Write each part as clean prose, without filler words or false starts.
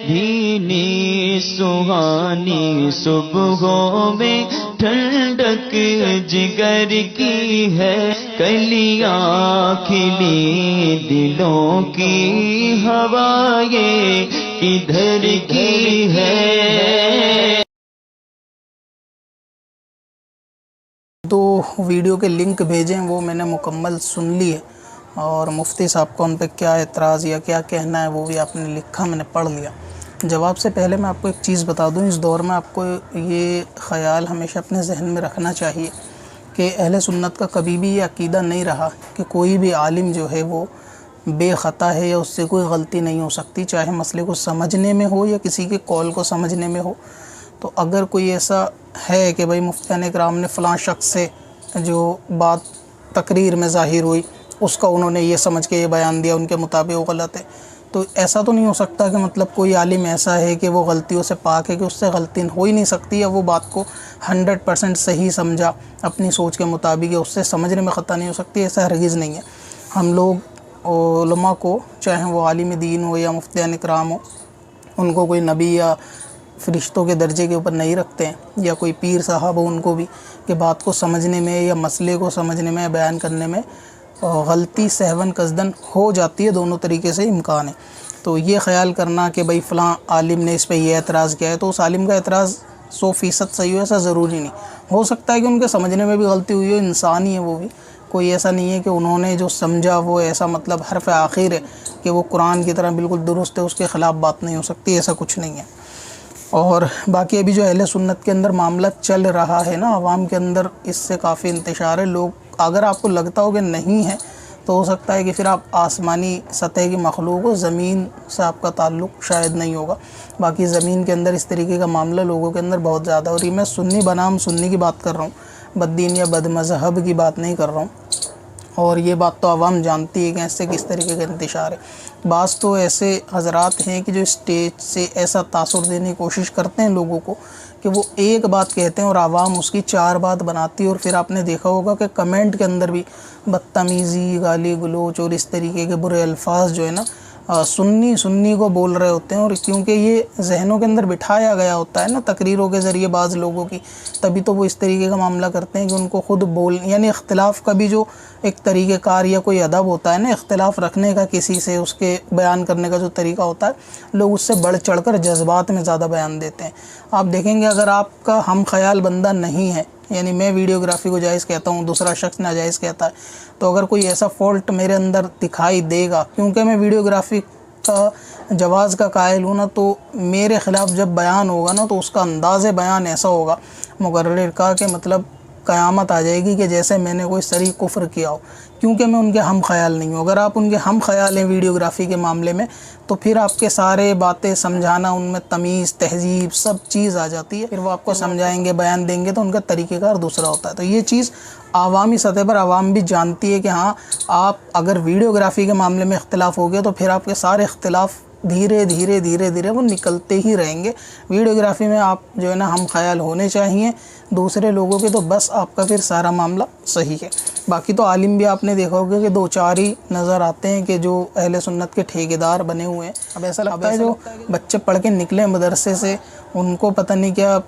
بھینی سہانی صبحوں میں ٹھنڈک جگر کی ہے، کلیاں کھلی دلوں کی ہوائیں کدھر کی ہے۔ تو ویڈیو کے لنک بھیجیں وہ میں نے مکمل سن لی ہے، اور مفتی صاحب کو ان پہ کیا اعتراض یا کیا کہنا ہے وہ بھی آپ نے لکھا، میں نے پڑھ لیا۔ جواب سے پہلے میں آپ کو ایک چیز بتا دوں، اس دور میں آپ کو یہ خیال ہمیشہ اپنے ذہن میں رکھنا چاہیے کہ اہل سنت کا کبھی بھی یہ عقیدہ نہیں رہا کہ کوئی بھی عالم جو ہے وہ بے خطا ہے یا اس سے کوئی غلطی نہیں ہو سکتی، چاہے مسئلے کو سمجھنے میں ہو یا کسی کے قول کو سمجھنے میں ہو۔ تو اگر کوئی ایسا ہے کہ بھئی مفتیان اکرام نے فلاں شخص سے جو بات تقریر میں ظاہر ہوئی اس کا انہوں نے یہ سمجھ کے یہ بیان دیا، ان کے مطابق وہ غلط ہے، تو ایسا تو نہیں ہو سکتا کہ مطلب کوئی عالم ایسا ہے کہ وہ غلطیوں سے پاک ہے کہ اس سے غلطی ہو ہی نہیں سکتی، یا وہ بات کو 100% صحیح سمجھا اپنی سوچ کے مطابق، یا اس سے سمجھنے میں خطا نہیں ہو سکتی، ایسا ہرگز نہیں ہے۔ ہم لوگ علماء کو، چاہے وہ عالم دین ہو یا مفتیان اکرام ہو، ان کو کوئی نبی یا فرشتوں کے درجے کے اوپر نہیں رکھتے ہیں، یا کوئی پیر صاحب ہو ان کو بھی، کہ بات کو سمجھنے میں یا مسئلے کو سمجھنے میں بیان کرنے میں غلطی سہون قصدن ہو جاتی ہے، دونوں طریقے سے امکان ہے۔ تو یہ خیال کرنا کہ بھئی فلاں عالم نے اس پہ یہ اعتراض کیا ہے تو اس عالم کا اعتراض 100% صحیح ہو، ایسا ضروری نہیں۔ ہو سکتا ہے کہ ان کے سمجھنے میں بھی غلطی ہوئی ہو، انسان ہی ہے وہ بھی، کوئی ایسا نہیں ہے کہ انہوں نے جو سمجھا وہ ایسا مطلب حرف آخر ہے کہ وہ قرآن کی طرح بالکل درست ہے، اس کے خلاف بات نہیں ہو سکتی، ایسا کچھ نہیں ہے۔ اور باقی ابھی جو اہل سنت کے اندر معاملہ چل رہا ہے نا، عوام کے اندر اس سے کافی انتشار ہے۔ لوگ، اگر آپ کو لگتا ہو کہ نہیں ہے تو ہو سکتا ہے کہ پھر آپ آسمانی سطح کی مخلوق ہو، زمین سے آپ کا تعلق شاید نہیں ہوگا۔ باقی زمین کے اندر اس طریقے کا معاملہ لوگوں کے اندر بہت زیادہ، اور یہ میں سنی بنام سنی کی بات کر رہا ہوں، بد دین یا بد مذہب کی بات نہیں کر رہا ہوں۔ اور یہ بات تو عوام جانتی ہے کہ اس سے کس طریقے کا انتشار ہے۔ بعض تو ایسے حضرات ہیں کہ جو اسٹیج سے ایسا تاثر دینے کی کوشش کرتے ہیں لوگوں کو کہ وہ ایک بات کہتے ہیں اور عوام اس کی 4 بات بناتی ہے، اور پھر آپ نے دیکھا ہوگا کہ کمنٹ کے اندر بھی بدتمیزی، گالی گلوچ اور اس طریقے کے برے الفاظ جو ہے نا سنی کو بول رہے ہوتے ہیں، اور کیونکہ یہ ذہنوں کے اندر بٹھایا گیا ہوتا ہے نا تقریروں کے ذریعے بعض لوگوں کی، تبھی تو وہ اس طریقے کا معاملہ کرتے ہیں کہ ان کو خود یعنی اختلاف کا بھی جو ایک طریقہ کار یا کوئی ادب ہوتا ہے نا، اختلاف رکھنے کا کسی سے، اس کے بیان کرنے کا جو طریقہ ہوتا ہے، لوگ اس سے بڑھ چڑھ کر جذبات میں زیادہ بیان دیتے ہیں۔ آپ دیکھیں گے اگر آپ کا ہم خیال بندہ نہیں ہے، یعنی میں ویڈیوگرافی کو جائز کہتا ہوں، دوسرا شخص ناجائز کہتا ہے، تو اگر کوئی ایسا فالٹ میرے اندر دکھائی دے گا، کیونکہ میں ویڈیوگرافی کا جواز کا قائل ہوں نا، تو میرے خلاف جب بیان ہوگا نا تو اس کا انداز بیان ایسا ہوگا مقرر کا کہ مطلب قیامت آ جائے گی کہ جیسے میں نے کوئی صریح کفر کیا ہو، کیونکہ میں ان کے ہم خیال نہیں ہوں۔ اگر آپ ان کے ہم خیال ہیں ویڈیوگرافی کے معاملے میں تو پھر آپ کے سارے باتیں سمجھانا، ان میں تمیز، تہذیب، سب چیز آ جاتی ہے، پھر وہ آپ کو سمجھائیں گے، بیان دیں گے تو ان کا طریقہ کار دوسرا ہوتا ہے۔ تو یہ چیز عوامی سطح پر عوام بھی جانتی ہے کہ ہاں آپ اگر ویڈیوگرافی کے معاملے میں اختلاف ہو گیا تو پھر آپ کے سارے اختلاف دھیرے دھیرے وہ نکلتے ہی رہیں گے۔ ویڈیوگرافی میں آپ جو ہے نا ہم خیال ہونے چاہیے دوسرے لوگوں کے، تو بس آپ کا پھر سارا معاملہ صحیح ہے۔ باقی تو عالم بھی آپ نے دیکھا ہوگا کہ 2-4 ہی نظر آتے ہیں کہ جو اہل سنت کے ٹھیکیدار بنے ہوئے ہیں۔ اب ایسا لگتا ہے جو بچے پڑھ کے نکلے مدرسے سے، ان کو پتہ نہیں کیا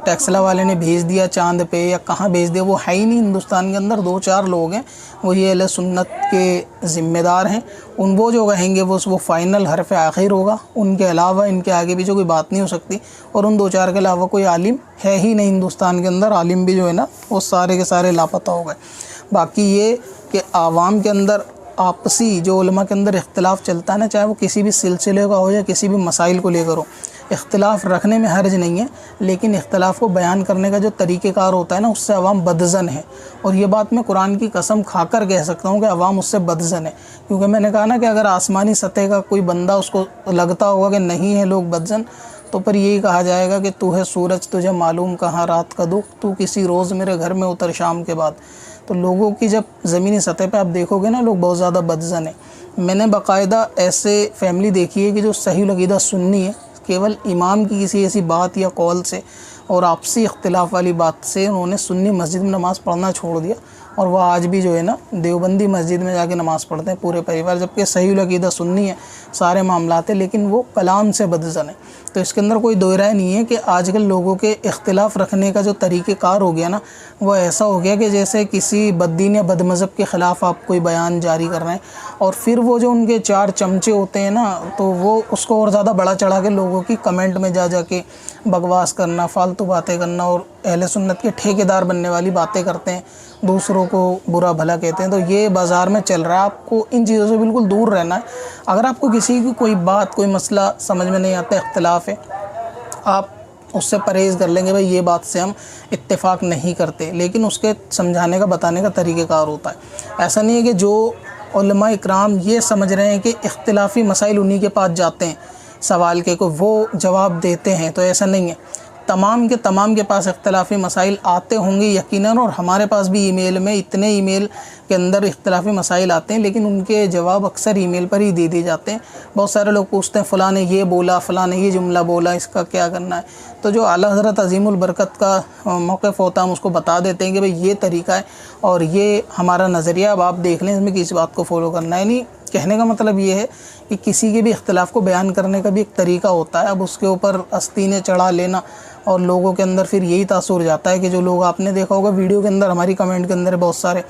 ٹیکسلا والے نے بھیج دیا چاند پہ یا کہاں بھیج دیا، وہ ہے ہی نہیں ہندوستان کے اندر۔ 2-4 لوگ ہیں وہی اہل سنت کے ذمہ دار ہیں، وہ جو کہیں گے وہ فائنل حرف آخر ہوگا، ان کے علاوہ ان کے آگے پیچھے کوئی بات نہیں ہو سکتی، اور ان 2-4 کے علاوہ کوئی عالم ہے ہی نہیں ہندوستان کے اندر۔ عالم بھی جو ہے نا وہ سارے کے سارے لاپتہ ہو گئے۔ باقی یہ کہ عوام کے اندر آپسی جو علماء کے اندر اختلاف چلتا ہے نا، چاہے وہ کسی بھی سلسلے کا ہو یا کسی بھی مسائل کو لے کر ہو، اختلاف رکھنے میں حرج نہیں ہے، لیکن اختلاف کو بیان کرنے کا جو طریقہ کار ہوتا ہے نا، اس سے عوام بدظن ہے۔ اور یہ بات میں قرآن کی قسم کھا کر کہہ سکتا ہوں کہ عوام اس سے بدظن ہے، کیونکہ میں نے کہا نا کہ اگر آسمانی سطح کا کوئی بندہ اس کو لگتا ہوگا کہ نہیں ہے لوگ بدظن، تو پھر یہی کہا جائے گا کہ تو ہے سورج، تجھے معلوم کہاں رات کا دکھ، تو کسی روز میرے گھر میں اتر شام کے بعد۔ تو لوگوں کی جب زمینی سطح پہ آپ دیکھو گے نا، لوگ بہت زیادہ بدظن ہیں۔ میں نے باقاعدہ ایسے فیملی دیکھی ہے کہ جو صحیح العقیدہ سنی ہے، کیول امام کی کسی ایسی بات یا قول سے اور آپسی اختلاف والی بات سے انہوں نے سنی مسجد میں نماز پڑھنا چھوڑ دیا، اور وہ آج بھی جو ہے نا دیوبندی مسجد میں جا کے نماز پڑھتے ہیں پورے پریوار، جبکہ صحیح العقیدہ سنی ہے۔ سارے معاملات ہیں، لیکن وہ کلام سے بدزن ہے۔ تو اس کے اندر کوئی دو رائے نہیں ہے کہ آج کل لوگوں کے اختلاف رکھنے کا جو طریقہ کار ہو گیا نا، وہ ایسا ہو گیا کہ جیسے کسی بددین یا بد مذہب کے خلاف آپ کوئی بیان جاری کر رہے ہیں، اور پھر وہ جو ان کے 4 چمچے ہوتے ہیں نا، تو وہ اس کو اور زیادہ بڑا چڑھا کے لوگوں کی کمنٹ میں جا کے بکواس کرنا، فالتو باتیں کرنا، اور اہل سنت کے ٹھیکیدار بننے والی باتیں کرتے ہیں، دوسروں کو برا بھلا کہتے ہیں۔ تو یہ بازار میں چل رہا ہے، آپ کو ان چیزوں سے بالکل دور رہنا ہے۔ اگر آپ کو کسی کی کوئی بات، کوئی مسئلہ سمجھ میں نہیں آتا، اختلاف ہے، آپ اس سے پرہیز کر لیں گے، بھائی یہ بات سے ہم اتفاق نہیں کرتے، لیکن اس کے سمجھانے کا، بتانے کا طریقہ کار ہوتا ہے۔ ایسا نہیں ہے کہ جو علماء اکرام یہ سمجھ رہے ہیں کہ اختلافی مسائل انہی کے پاس جاتے ہیں سوال کے، کو وہ جواب دیتے ہیں، تو ایسا نہیں ہے۔ تمام کے پاس اختلافی مسائل آتے ہوں گے یقیناً، اور ہمارے پاس بھی ای میل میں اتنے ای میل کے اندر اختلافی مسائل آتے ہیں، لیکن ان کے جواب اکثر ای میل پر ہی دے دی جاتے ہیں۔ بہت سارے لوگ پوچھتے ہیں فلاں نے یہ بولا، فلاں نے یہ جملہ بولا، اس کا کیا کرنا ہے؟ تو جو اعلیٰ حضرت عظیم البرکت کا موقف ہوتا ہے، ہم اس کو بتا دیتے ہیں کہ بھئی یہ طریقہ ہے اور یہ ہمارا نظریہ، اب آپ دیکھ لیں اس میں کس بات کو فالو کرنا ہے۔ نہیں، کہنے کا مطلب یہ ہے کہ کسی کے بھی اختلاف کو بیان کرنے کا بھی ایک طریقہ ہوتا ہے۔ اب اس کے اوپر آستینیں چڑھا لینا، اور لوگوں کے اندر پھر یہی تاثر جاتا ہے کہ جو لوگ، آپ نے دیکھا ہوگا ویڈیو کے اندر، ہماری کمنٹ کے اندر بہت سارے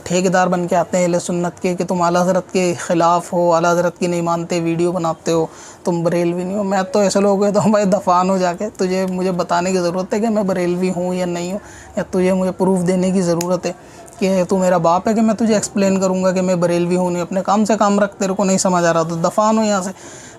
ٹھیکیدار بن کے آتے ہیں اہل سنت کے، کہ تم اعلیٰ حضرت کے خلاف ہو، اعلیٰ حضرت کی نہیں مانتے، ویڈیو بناتے ہو، تم بریلوی نہیں ہو۔ میں تو ایسے لوگ ہیں تو بھائی دفان ہو جا کے، تجھے مجھے بتانے کی ضرورت ہے کہ میں بریلوی ہوں یا نہیں ہوں، یا تجھے مجھے پروف دینے کی ضرورت ہے کہ تو میرا باپ ہے کہ میں تجھے ایکسپلین کروں گا کہ میں بریلوی ہوں نہیں؟ اپنے کام سے کام رکھ، تیرے کو نہیں سمجھ آ رہا تو دفان ہو یہاں سے۔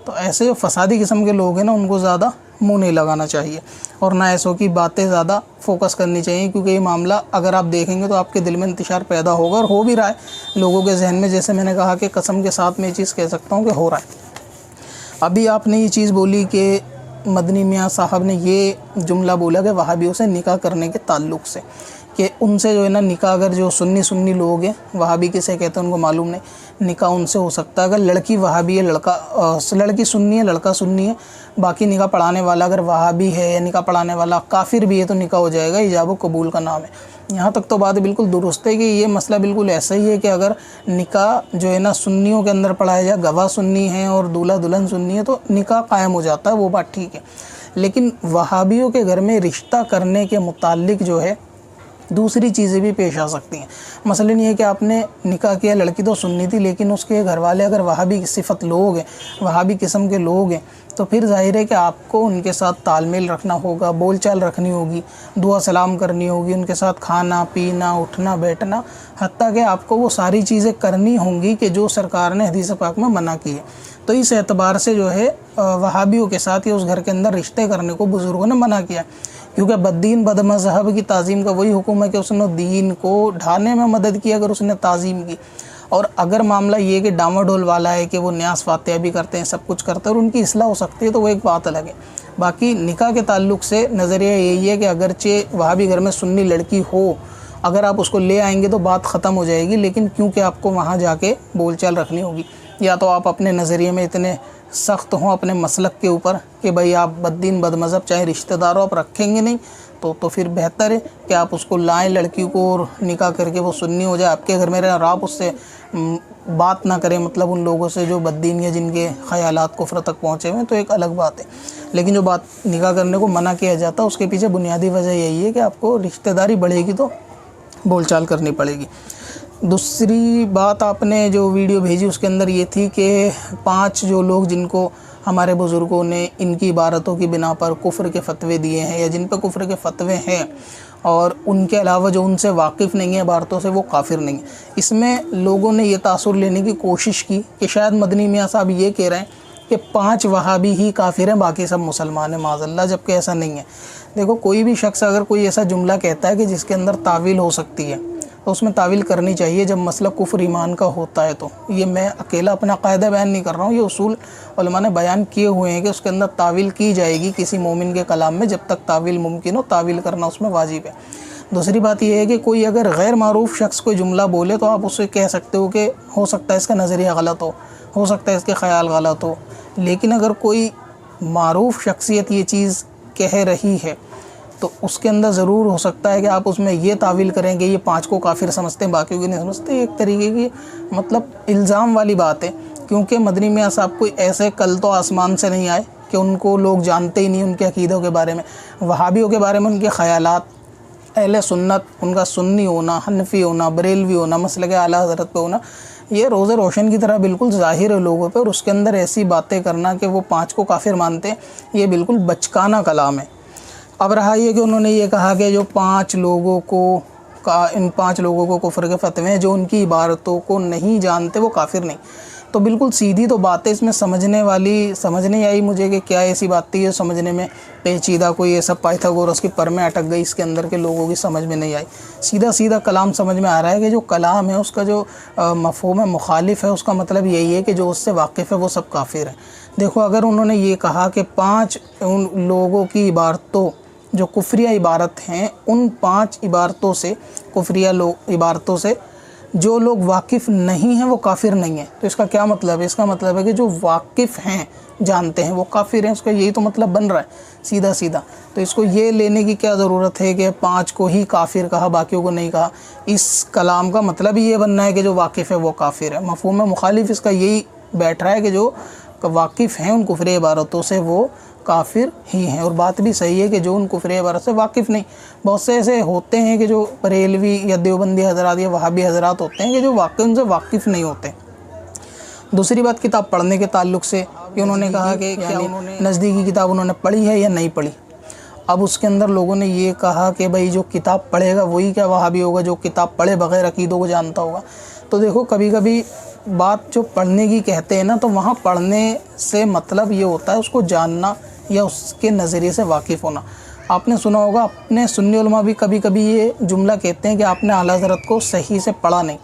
تو ایسے جو فسادی قسم کے لوگ ہیں نا، ان کو زیادہ منہ نہیں لگانا چاہیے، اور نہ ایسوں کی باتیں زیادہ فوکس کرنی چاہیے، کیونکہ یہ معاملہ اگر آپ دیکھیں گے تو آپ کے دل میں انتشار پیدا ہوگا، اور ہو بھی رہا ہے لوگوں کے ذہن میں۔ جیسے میں نے کہا کہ قسم کے ساتھ میں یہ چیز کہہ سکتا ہوں کہ ہو رہا ہے۔ ابھی آپ نے یہ چیز بولی کہ مدنی میاں صاحب نے یہ جملہ بولا کہ وہابیوں سے نکاح کرنے کے تعلق سے، کہ ان سے جو ہے نا نکاح، اگر جو سنی لوگ ہیں، وہابی کسے کہتے ہیں ان کو معلوم نہیں، نکاح ان سے ہو سکتا ہے اگر لڑکی وہابی ہے، لڑکی سنی ہے، لڑکا سنی ہے۔ باقی نکاح پڑھانے والا اگر وہابی ہے، یا نکاح پڑھانے والا کافر بھی ہے، تو نکاح ہو جائے گا، ایجاب و قبول کا نام ہے۔ یہاں تک تو بات بالکل درست ہے کہ یہ مسئلہ بالکل ایسا ہی ہے کہ اگر نکاح جو ہے نا سنیوں کے اندر پڑھایا جائے، گواہ سنی ہے اور دولہا دلہن سنی ہے، تو نکاح قائم ہو جاتا ہے، وہ بات ٹھیک ہے۔ لیکن وہابیوں کے گھر میں رشتہ کرنے کے متعلق جو ہے دوسری چیزیں بھی پیش آ سکتی ہیں۔ مثلاً یہ کہ آپ نے نکاح کیا، لڑکی تو سنی تھی، لیکن اس کے گھر والے اگر وہابی صفت لوگ ہیں، وہابی قسم کے لوگ ہیں، تو پھر ظاہر ہے کہ آپ کو ان کے ساتھ تال میل رکھنا ہوگا، بول چال رکھنی ہوگی، دعا سلام کرنی ہوگی، ان کے ساتھ کھانا پینا، اٹھنا بیٹھنا، حتیٰ کہ آپ کو وہ ساری چیزیں کرنی ہوں گی کہ جو سرکار نے حدیث پاک میں منع کی ہے۔ تو اس اعتبار سے جو ہے وہابیوں کے ساتھ یا اس گھر کے اندر رشتے کرنے کو بزرگوں نے منع کیا، کیونکہ بددین بد مذہب کی تعظیم کا وہی حکم ہے کہ اس نے دین کو ڈھانے میں مدد کی اگر اس نے تعظیم کی۔ اور اگر معاملہ یہ کہ ڈاما ڈول والا ہے کہ وہ نیاز فاتحہ بھی کرتے ہیں، سب کچھ کرتے ہیں، اور ان کی اصلاح ہو سکتی ہے، تو وہ ایک بات الگ ہے۔ باقی نکاح کے تعلق سے نظریہ یہی ہے کہ اگرچہ وہابی گھر میں سنی لڑکی ہو، اگر آپ اس کو لے آئیں گے تو بات ختم ہو جائے گی، لیکن کیونکہ آپ کو وہاں جا کے بول چال رکھنی ہوگی، یا تو آپ اپنے نظریے میں اتنے سخت ہوں اپنے مسلک کے اوپر کہ بھئی آپ بددین بد مذہب چاہے رشتہ داروں آپ رکھیں گے نہیں، تو پھر بہتر ہے کہ آپ اس کو لائیں لڑکی کو، اور نکاح کر کے وہ سنی ہو جائے، آپ کے گھر میں رہے، اور آپ اس سے بات نہ کریں، مطلب ان لوگوں سے جو بددین یا جن کے خیالات کفر تک پہنچے ہوئے ہیں، تو ایک الگ بات ہے۔ لیکن جو بات نکاح کرنے کو منع کیا جاتا ہے، اس کے پیچھے بنیادی وجہ یہی ہے کہ آپ کو رشتہ داری بڑھے گی تو بول چال کرنی پڑے گی۔ دوسری بات آپ نے جو ویڈیو بھیجی اس کے اندر یہ تھی کہ 5 جو لوگ جن کو ہمارے بزرگوں نے ان کی عبارتوں کی بنا پر کفر کے فتوے دیے ہیں، یا جن پہ کفر کے فتوے ہیں، اور ان کے علاوہ جو ان سے واقف نہیں ہیں عبارتوں سے، وہ کافر نہیں ہیں۔ اس میں لوگوں نے یہ تاثر لینے کی کوشش کی کہ شاید مدنی میاں صاحب یہ کہہ رہے ہیں کہ 5 وہابی ہی کافر ہیں، باقی سب مسلمان ہیں، معاذ اللہ، جبکہ ایسا نہیں ہے۔ دیکھو، کوئی بھی شخص اگر کوئی ایسا جملہ کہتا ہے کہ جس کے اندر تعویل ہو سکتی ہے، تو اس میں تعویل کرنی چاہیے جب مسئلہ کفر ایمان کا ہوتا ہے۔ تو یہ میں اکیلا اپنا قاعدہ بیان نہیں کر رہا ہوں، یہ اصول علماء نے بیان کیے ہوئے ہیں کہ اس کے اندر تعویل کی جائے گی کسی مومن کے کلام میں، جب تک تعویل ممکن ہو، تعویل کرنا اس میں واجب ہے۔ دوسری بات یہ ہے کہ کوئی اگر غیر معروف شخص کوئی جملہ بولے تو آپ اسے کہہ سکتے ہو کہ ہو سکتا ہے اس کا نظریہ غلط ہو سکتا ہے اس کے خیال غلط ہو، لیکن اگر کوئی معروف شخصیت یہ چیز کہہ رہی ہے تو اس کے اندر ضرور ہو سکتا ہے کہ آپ اس میں یہ تعویل کریں کہ یہ 5 کو کافر سمجھتے ہیں، باقیوں کو نہیں سمجھتے۔ ایک طریقے کی مطلب الزام والی بات ہے کیونکہ مدنی میاں صاحب کوئی ایسے کل تو آسمان سے نہیں آئے کہ ان کو لوگ جانتے ہی نہیں ان کے عقیدوں کے بارے میں. وہابیوں کے بارے میں ان کے خیالات، اہل سنت ان کا سنی ہونا، حنفی ہونا، بریلوی ہونا، مسلک اعلیٰ حضرت پہ ہونا، یہ روز روشن کی طرح بالکل ظاہر ہے لوگوں پہ. اور اس کے اندر ایسی باتیں کرنا کہ وہ 5 کو کافر مانتے ہیں، یہ بالکل بچکانہ کلام ہے. اب رہا یہ کہ انہوں نے یہ کہا کہ جو 5 لوگوں کو ان 5 لوگوں کو کفر کے فتوے ہیں جو ان کی عبارتوں کو نہیں جانتے وہ کافر نہیں. تو بالکل سیدھی تو بات ہے، اس میں سمجھ نہیں آئی مجھے کہ کیا ایسی بات تھی یہ سمجھنے میں پیچیدہ کوئی یہ سب پائتھاگورس کی پر میں اٹک گئی اس کے اندر کے لوگوں کی سمجھ میں نہیں آئی. سیدھا کلام سمجھ میں آ رہا ہے کہ جو کلام ہے اس کا جو مفہوم مخالف ہے اس کا مطلب یہی ہے کہ جو اس سے واقف ہے وہ سب کافر ہیں. دیکھو اگر انہوں نے یہ کہا کہ 5 ان لوگوں کی عبارتوں جو کفریہ عبارت ہیں ان 5 عبارتوں سے کفریہ عبارتوں سے جو لوگ واقف نہیں ہیں وہ کافر نہیں ہیں، تو اس کا کیا مطلب ہے؟ اس کا مطلب ہے کہ جو واقف ہیں جانتے ہیں وہ کافر ہیں. اس کا یہی تو مطلب بن رہا ہے سیدھا. تو اس کو یہ لینے کی کیا ضرورت ہے کہ 5 کو ہی کافر کہا باقیوں کو نہیں کہا؟ اس کلام کا مطلب ہی یہ بننا ہے کہ جو واقف ہے وہ کافر ہے. مفہوم مخالف اس کا یہی بیٹھ رہا ہے کہ جو واقف ہیں ان کفری عبارتوں سے وہ کافر ہی ہیں. اور بات بھی صحیح ہے کہ جو ان کفری عبارت سے واقف نہیں، بہت سے ایسے ہوتے ہیں کہ جو بریلوی یا دیوبندی حضرات یا وہابی حضرات ہوتے ہیں کہ جو واقعی ان سے واقف نہیں ہوتے. دوسری بات کتاب پڑھنے کے تعلق سے کہ انہوں نے کہا کہ نزدیکی کتاب انہوں نے پڑھی ہے یا نہیں پڑھی. اب اس کے اندر لوگوں نے یہ کہا کہ بھائی جو کتاب پڑھے گا وہی کیا وہابی ہوگا جو کتاب پڑھے بغیر عقیدوں کو جانتا ہوگا. تو دیکھو کبھی کبھی بات جو پڑھنے کی کہتے ہیں نا تو وہاں پڑھنے سے مطلب یہ ہوتا ہے اس کو جاننا یا اس کے نظریے سے واقف ہونا. آپ نے سنا ہوگا اپنے سنی علماء بھی کبھی کبھی یہ جملہ کہتے ہیں کہ آپ نے اعلیٰ حضرت کو صحیح سے پڑھا نہیں.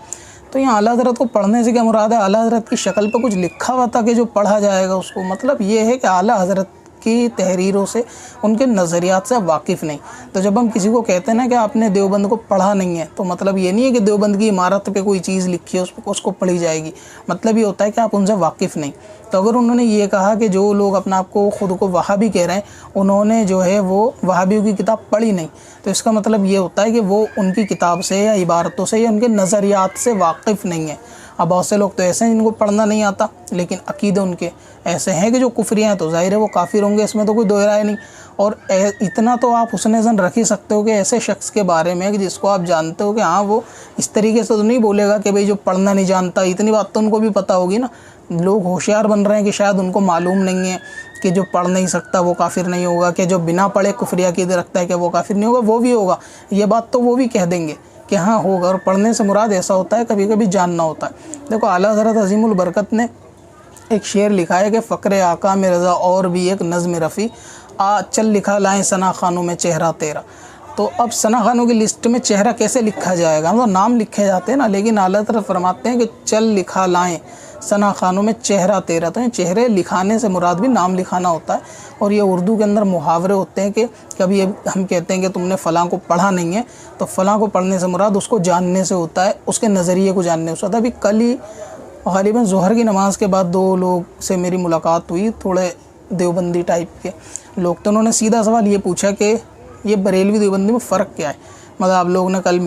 تو یہاں اعلیٰ حضرت کو پڑھنے سے کیا مراد ہے؟ اعلیٰ حضرت کی شکل پہ کچھ لکھا ہوا تھا کہ جو پڑھا جائے گا اس کو، مطلب یہ ہے کہ اعلیٰ حضرت کی تحریروں سے ان کے نظریات سے واقف نہیں. تو جب ہم کسی کو کہتے ہیں نا کہ آپ نے دیوبند کو پڑھا نہیں ہے تو مطلب یہ نہیں ہے کہ دیوبند کی عمارت پہ کوئی چیز لکھی ہے اس کو پڑھی جائے گی، مطلب یہ ہوتا ہے کہ آپ ان سے واقف نہیں. تو اگر انہوں نے یہ کہا کہ جو لوگ اپنا آپ کو خود کو وہابی کہہ رہے ہیں انہوں نے جو ہے وہ وہابیوں کی کتاب پڑھی نہیں، تو اس کا مطلب یہ ہوتا ہے کہ وہ ان کی کتاب سے یا عبارتوں سے یا ان کے نظریات سے واقف نہیں ہیں. اب بہت سے لوگ تو ایسے ہیں جن کو پڑھنا نہیں آتا لیکن عقیدے ان کے ایسے ہیں کہ جو کفریہ ہیں تو ظاہر ہے وہ کافر ہوں گے، اس میں تو کوئی دو رائے نہیں. اور اتنا تو آپ حسن ظن رکھ ہی سکتے ہو کہ ایسے شخص کے بارے میں کہ جس کو آپ جانتے ہو کہ ہاں وہ اس طریقے سے تو نہیں بولے گا کہ بھئی جو پڑھنا نہیں جانتا، اتنی بات تو ان کو بھی پتہ ہوگی نا. لوگ ہوشیار بن رہے ہیں کہ شاید ان کو معلوم نہیں ہے کہ جو پڑھ نہیں سکتا وہ کافر نہیں ہوگا، کہ جو بنا پڑھے کفریہ عقیدے رکھتا ہے کہ وہ کافر نہیں ہوگا، وہ بھی ہوگا. یہ بات تو وہ بھی کہہ دیں گے کہ ہاں ہوگا. اور پڑھنے سے مراد ایسا ہوتا ہے کبھی کبھی جاننا ہوتا ہے. دیکھو اعلیٰ حضرت عظیم البرکت نے ایک شعر لکھا ہے کہ فقر آقا میں رضا اور بھی ایک نظم رفیع چل لکھا لائیں ثنا خانوں میں چہرہ تیرا. تو اب ثنا خانوں کی لسٹ میں چہرہ کیسے لکھا جائے گا؟ مطلب نام لکھے جاتے ہیں نا، لیکن اعلیٰ حضرت فرماتے ہیں کہ چل لکھا لائیں ثنا خانوں میں چہرہ تیرا. تو چہرے لکھانے سے مراد بھی نام لکھانا ہوتا ہے. اور یہ اردو کے اندر محاورے ہوتے ہیں کہ کبھی ہم کہتے ہیں کہ تم نے فلاں کو پڑھا نہیں ہے تو فلاں کو پڑھنے سے مراد اس کو جاننے سے ہوتا ہے، اس کے نظریے کو جاننے سے ہوتا ہے. ابھی کل ہی غالباً ظہر کی نماز کے بعد 2 لوگ سے میری ملاقات ہوئی، تھوڑے دیوبندی ٹائپ کے لوگ. تو انہوں نے سیدھا سوال یہ پوچھا کہ یہ بریلوی دیوبندی میں فرق کیا ہے؟ مطلب آپ لوگوں نے کل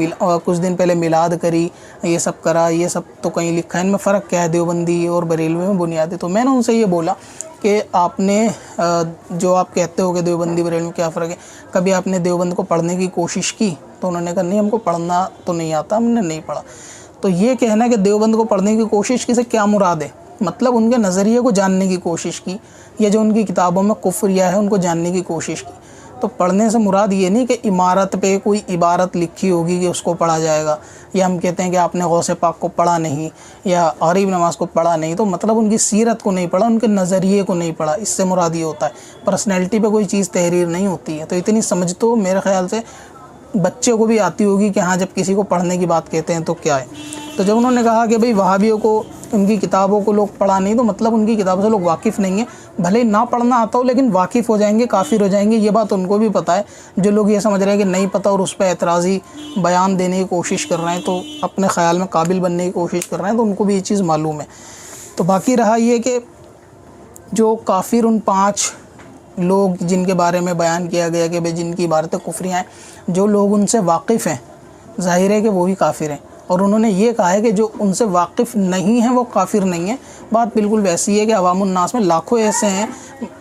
کچھ دن پہلے میلاد کری، یہ سب کرا، یہ سب تو کہیں لکھا ہے، ان میں فرق کیا ہے دیوبندی اور بریلوی میں بنیادی؟ تو میں نے ان سے یہ بولا کہ آپ نے جو آپ کہتے ہو کہ دیوبندی بریلوی میں کیا فرق ہے، کبھی آپ نے دیوبند کو پڑھنے کی کوشش کی؟ تو انہوں نے کہا نہیں ہم کو پڑھنا تو نہیں آتا، ہم نے نہیں پڑھا. تو یہ کہنا کہ دیوبند کو پڑھنے کی کوشش کی سے کیا مراد ہے؟ مطلب ان کے نظریے کو جاننے کی کوشش کی یا جو ان کی کتابوں میں کفریہ ہے ان کو جاننے کی کوشش کی. تو پڑھنے سے مراد یہ نہیں کہ عمارت پہ کوئی عبارت لکھی ہوگی کہ اس کو پڑھا جائے گا، یا ہم کہتے ہیں کہ آپ نے غوث پاک کو پڑھا نہیں یا غریب نواز کو پڑھا نہیں تو مطلب ان کی سیرت کو نہیں پڑھا، ان کے نظریے کو نہیں پڑھا. اس سے مراد یہ ہوتا ہے. پرسنالٹی پہ کوئی چیز تحریر نہیں ہوتی ہے. تو اتنی سمجھ تو میرے خیال سے بچے کو بھی آتی ہوگی کہ ہاں جب کسی کو پڑھنے کی بات کہتے ہیں تو کیا ہے. تو جب انہوں نے کہا کہ بھئی وہابیوں کو ان کی کتابوں کو لوگ پڑھا نہیں تو مطلب ان کی کتابوں سے لوگ واقف نہیں ہیں، بھلے نہ پڑھنا آتا ہو لیکن واقف ہو جائیں گے، کافر ہو جائیں گے. یہ بات ان کو بھی پتہ ہے. جو لوگ یہ سمجھ رہے ہیں کہ نہیں پتہ اور اس پہ اعتراضی بیان دینے کی کوشش کر رہے ہیں تو اپنے خیال میں قابل بننے کی کوشش کر رہے ہیں، تو ان کو بھی یہ چیز معلوم ہے. تو باقی رہا یہ کہ جو کافر ان 5 لوگ جن کے بارے میں بیان کیا گیا کہ بھئی جن کی عبارتیں کفریاں ہیں، جو لوگ ان سے واقف ہیں ظاہر ہے کہ وہ بھی کافر ہیں. اور انہوں نے یہ کہا ہے کہ جو ان سے واقف نہیں ہیں وہ کافر نہیں ہیں۔ بات بالکل ویسی ہے کہ عوام الناس میں لاکھوں ایسے ہیں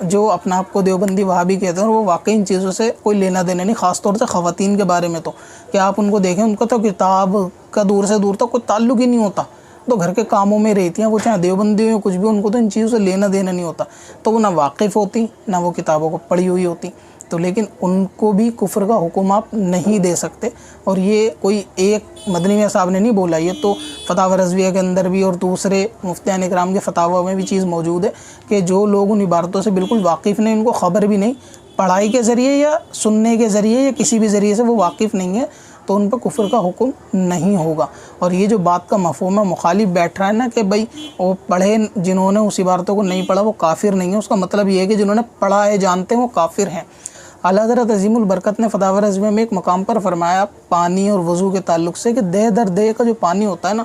جو اپنا آپ کو دیوبندی وہابی کہتے ہیں اور وہ واقعی ان چیزوں سے کوئی لینا دینا نہیں، خاص طور سے خواتین کے بارے میں تو کہ آپ ان کو دیکھیں، ان کو تو کتاب کا دور سے دور تک کوئی تعلق ہی نہیں ہوتا، تو گھر کے کاموں میں رہتی ہیں، وہ چاہے دیوبندی ہو کچھ بھی، ان کو تو ان چیزوں سے لینا دینا نہیں ہوتا، تو وہ نہ واقف ہوتی نہ وہ کتابوں کو پڑھی ہوئی ہوتی، تو لیکن ان کو بھی کفر کا حکم آپ نہیں دے سکتے۔ اور یہ کوئی ایک مدنی میاں صاحب نے نہیں بولا، یہ تو فتاوی رضویہ کے اندر بھی اور دوسرے مفتیان اکرام کے فتاویٰ میں بھی چیز موجود ہے کہ جو لوگ ان عبارتوں سے بالکل واقف نہیں، ان کو خبر بھی نہیں، پڑھائی کے ذریعے یا سننے کے ذریعے یا کسی بھی ذریعے سے وہ واقف نہیں ہے، تو ان پر کفر کا حکم نہیں ہوگا۔ اور یہ جو بات کا مفہوم ہے مخالف بیٹھ رہا ہے نا کہ بھائی وہ پڑھے، جنہوں نے اس عبارتوں کو نہیں پڑھا وہ کافر نہیں ہے، اس کا مطلب یہ ہے کہ جنہوں نے پڑھا ہے جانتے ہیں وہ کافر ہیں۔ اعلیٰ حضرت عظیم البرکت نے فتاوی رضویہ میں ایک مقام پر فرمایا پانی اور وضو کے تعلق سے کہ دہ در دہ کا جو پانی ہوتا ہے نا،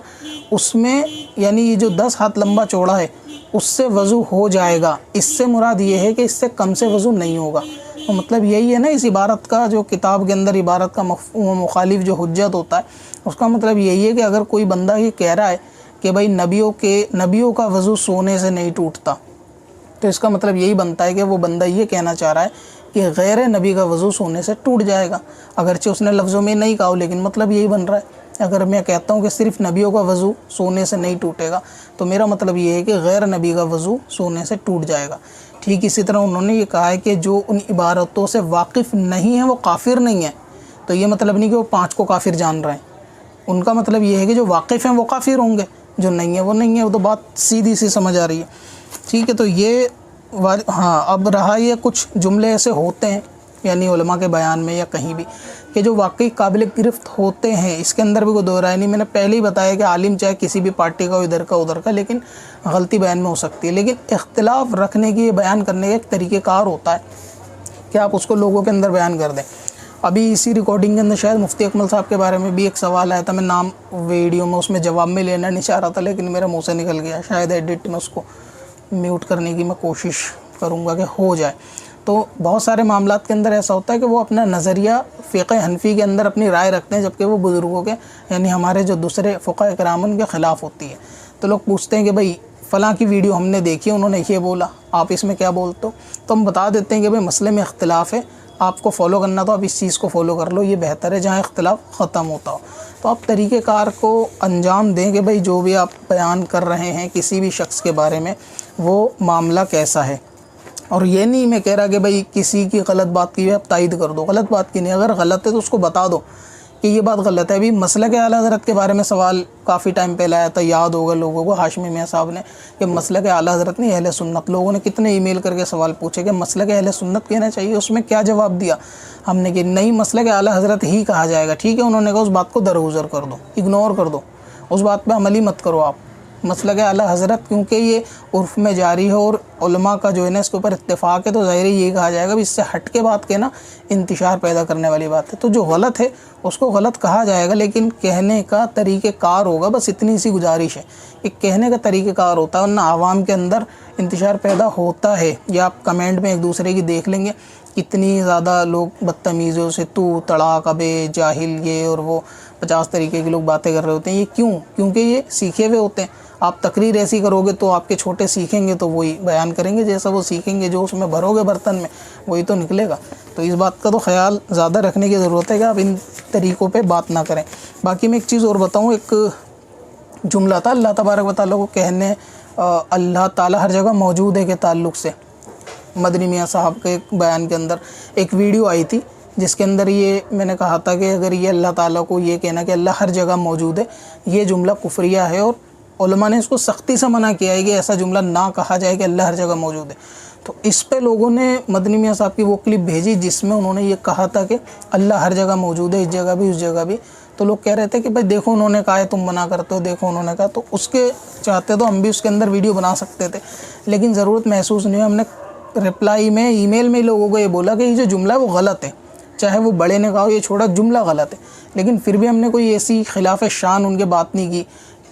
اس میں یعنی یہ جو 10 ہاتھ لمبا چوڑا ہے اس سے وضو ہو جائے گا، اس سے مراد یہ ہے کہ اس سے کم سے وضو نہیں ہوگا۔ تو مطلب یہی ہے نا اس عبارت کا، جو کتاب کے اندر عبارت کا مخالف جو حجت ہوتا ہے اس کا مطلب یہی ہے کہ اگر کوئی بندہ یہ کہہ رہا ہے کہ بھائی نبیوں کا وضو سونے سے نہیں ٹوٹتا، تو اس کا مطلب یہی بنتا ہے کہ وہ بندہ یہ کہنا چاہ رہا ہے کہ غیر نبی کا وضو سونے سے ٹوٹ جائے گا، اگرچہ اس نے لفظوں میں نہیں کہا ہو لیکن مطلب یہی بن رہا ہے۔ اگر میں کہتا ہوں کہ صرف نبیوں کا وضو سونے سے نہیں ٹوٹے گا تو میرا مطلب یہ ہے کہ غیر نبی کا وضو سونے سے ٹوٹ جائے گا۔ ٹھیک اسی طرح انہوں نے یہ کہا ہے کہ جو ان عبارتوں سے واقف نہیں ہیں وہ کافر نہیں ہیں، تو یہ مطلب نہیں کہ وہ 5 کو کافر جان رہے ہیں، ان کا مطلب یہ ہے کہ جو واقف ہیں وہ کافر ہوں گے، جو نہیں ہیں وہ نہیں ہیں، وہ تو بات سیدھی سی سمجھ آ رہی ہے۔ ٹھیک ہے، تو یہ ہاں اب رہا یہ کچھ جملے ایسے ہوتے ہیں یعنی علماء کے بیان میں یا کہیں بھی کہ جو واقعی قابل گرفت ہوتے ہیں، اس کے اندر بھی کوئی دو رائے نہیں۔ میں نے پہلے ہی بتایا کہ عالم چاہے کسی بھی پارٹی کا ہو، ادھر کا لیکن غلطی بیان میں ہو سکتی ہے، لیکن اختلاف رکھنے کی، بیان کرنے کا ایک طریقہ کار ہوتا ہے کہ آپ اس کو لوگوں کے اندر بیان کر دیں۔ ابھی اسی ریکارڈنگ کے اندر شاید مفتی اکمل صاحب کے بارے میں بھی ایک سوال آیا تھا، میں نام ویڈیو میں اس میں جواب میں لینا نہیں چاہ رہا تھا لیکن میرے منہ سے نکل گیا، شاید ایڈٹ میں اس کو میوٹ کرنے کی میں کوشش کروں گا کہ ہو جائے۔ تو بہت سارے معاملات کے اندر ایسا ہوتا ہے کہ وہ اپنا نظریہ فقہ حنفی کے اندر اپنی رائے رکھتے ہیں، جبکہ وہ بزرگوں کے یعنی ہمارے جو دوسرے فقہ اکرام ان کے خلاف ہوتی ہے۔ تو لوگ پوچھتے ہیں کہ بھائی فلاں کی ویڈیو ہم نے دیکھی، انہوں نے یہ بولا، آپ اس میں کیا بولتے ہو؟ تو ہم بتا دیتے ہیں کہ بھائی مسئلے میں اختلاف ہے، آپ کو فالو کرنا تو آپ اس چیز کو فالو کر لو، یہ بہتر ہے جہاں اختلاف ختم ہوتا ہو۔ تو آپ طریقہ کار کو انجام دیں کہ بھائی جو بھی آپ بیان کر رہے ہیں کسی بھی شخص کے بارے میں وہ معاملہ کیسا ہے، اور یہ نہیں میں کہہ رہا کہ بھائی کسی کی غلط بات کی ہے آپ تائید کر دو، غلط بات کی نہیں، اگر غلط ہے تو اس کو بتا دو کہ یہ بات غلط ہے۔ ابھی مسلک اعلیٰ حضرت کے بارے میں سوال کافی ٹائم پہلے آیا تھا، یاد ہوگا لوگوں کو، ہاشمی میاں صاحب نے، کہ مسلک اعلیٰ حضرت نہیں اہل سنت، لوگوں نے کتنے ای میل کر کے سوال پوچھے کہ مسلک اہل سنت کہنا چاہیے، اس میں کیا جواب دیا ہم نے کہ نہیں مسلک اعلیٰ حضرت ہی کہا جائے گا۔ ٹھیک ہے، انہوں نے کہا اس بات کو درگزر کر دو، اگنور کر دو، اس بات پہ عمل ہی مت کرو آپ، مسلک اعلیٰ حضرت کیونکہ یہ عرف میں جاری ہے اور علماء کا جو ہے نا اس کے اوپر اتفاق ہے، تو ظاہر یہی کہا جائے گا، اس سے ہٹ کے بات کہنا انتشار پیدا کرنے والی بات ہے۔ تو جو غلط ہے اس کو غلط کہا جائے گا لیکن کہنے کا طریقہ کار ہوگا، بس اتنی سی گزارش ہے، ایک کہنے کا طریقہ کار ہوتا ہے، ورنہ عوام کے اندر انتشار پیدا ہوتا ہے۔ یا آپ کمنٹ میں ایک دوسرے کی دیکھ لیں گے کتنی زیادہ لوگ بدتمیزیوں سے تو تڑاک ابے جاہل یہ اور وہ 50 طریقے کے لوگ باتیں کر رہے ہوتے ہیں۔ یہ کیوں؟ کیونکہ یہ سیکھے ہوئے ہوتے ہیں۔ آپ تقریر ایسی کرو گے تو آپ کے چھوٹے سیکھیں گے تو وہی بیان کریں گے، جیسا وہ سیکھیں گے، جو اس میں بھرو گے برتن میں وہی تو نکلے گا۔ تو اس بات کا تو خیال زیادہ رکھنے کی ضرورت ہے کہ آپ ان طریقوں پہ بات نہ کریں۔ باقی میں ایک چیز اور بتاؤں، ایک جملہ تھا اللہ تبارک و تعالیٰ کو کہنے اللہ تعالیٰ ہر جگہ موجود ہے کے تعلق سے، مدنی میاں صاحب کے ایک بیان کے اندر ایک ویڈیو آئی تھی جس کے اندر یہ میں نے کہا تھا کہ اگر یہ اللہ تعالیٰ کو یہ کہنا کہ اللہ ہر جگہ موجود ہے، یہ جملہ کفریہ ہے، اور علماء نے اس کو سختی سے منع کیا ہے کہ ایسا جملہ نہ کہا جائے کہ اللہ ہر جگہ موجود ہے۔ تو اس پہ لوگوں نے مدنی میاں صاحب کی وہ کلپ بھیجی جس میں انہوں نے یہ کہا تھا کہ اللہ ہر جگہ موجود ہے، اس جگہ بھی اس جگہ بھی۔ تو لوگ کہہ رہے تھے کہ بھائی دیکھو انہوں نے کہا ہے تم منع کرتے ہو، دیکھو انہوں نے کہا، تو اس کے چاہتے تو ہم بھی اس کے اندر ویڈیو بنا سکتے تھے لیکن ضرورت محسوس نہیں ہوئی۔ ہم نے رپلائی میں ای میل میں لوگوں کو یہ بولا کہ یہ جو جملہ ہے وہ غلط ہے، چاہے وہ بڑے نے کہا ہو یہ چھوڑا، جملہ غلط ہے، لیکن پھر بھی ہم نے کوئی ایسی خلاف شان ان کے بات نہیں کی۔